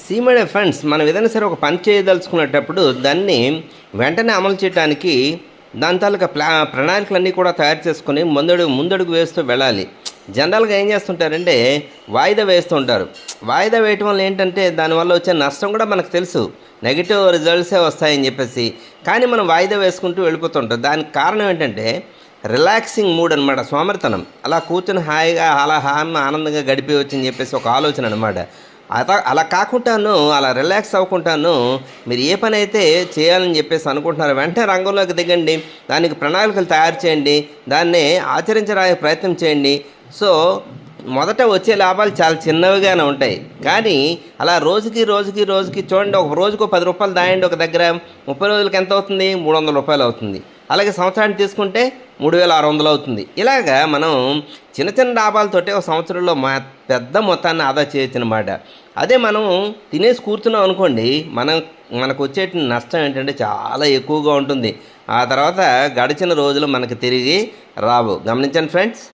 See my dear friends, మనం ఏదైనా సరే ఒక పని చేయదలుచుకునేటప్పుడు దాన్ని వెంటనే అమలు చేయడానికి దాని తాలూకా ప్రణాళికలన్నీ కూడా తయారు చేసుకొని ముందడుగు వేస్తూ వెళ్ళాలి. జనరల్గా ఏం చేస్తుంటారంటే వాయిదా వేస్తూ ఉంటారు. వాయిదా వేయటం వల్ల ఏంటంటే దానివల్ల వచ్చే నష్టం కూడా మనకు తెలుసు, నెగిటివ్ రిజల్ట్సే వస్తాయని చెప్పేసి. కానీ మనం వాయిదా వేసుకుంటూ వెళ్ళిపోతుంటాం. దానికి కారణం ఏంటంటే రిలాక్సింగ్ మూడ్ అనమాట, సోమరితనం. అలా కూర్చొని హాయిగా అలా ఆనందంగా గడిపేయచ్చు అని చెప్పేసి ఒక ఆలోచన అనమాట. అలా కాకుండాను, అలా రిలాక్స్ అవ్వకుండాను మీరు ఏ పని అయితే చేయాలని చెప్పేసి అనుకుంటున్నారో వెంటనే రంగంలోకి దిగండి. దానికి ప్రణాళికలు తయారు చేయండి, దాన్ని ఆచరించడానికి ప్రయత్నం చేయండి. సో మొదట వచ్చే లాభాలు చాలా చిన్నవిగానే ఉంటాయి. కానీ అలా రోజుకి చూడండి, ఒక రోజుకు 10 రూపాయలు దాయండి ఒక దగ్గర, 30 రోజులకి ఎంత అవుతుంది? 300 రూపాయలు అవుతుంది. అలాగే సంవత్సరాన్ని తీసుకుంటే 3600 అవుతుంది. ఇలాగా మనం చిన్న చిన్న లాభాలతోటే ఒక సంవత్సరంలో పెద్ద మొత్తాన్ని ఆదా చేయొచ్చు అనమాట. అదే మనం తినేసి కూర్చున్నాం అనుకోండి, మనకు వచ్చే నష్టం ఏంటంటే చాలా ఎక్కువగా ఉంటుంది. ఆ తర్వాత గడిచిన రోజులు మనకు తిరిగి రావు. గమనించండి ఫ్రెండ్స్.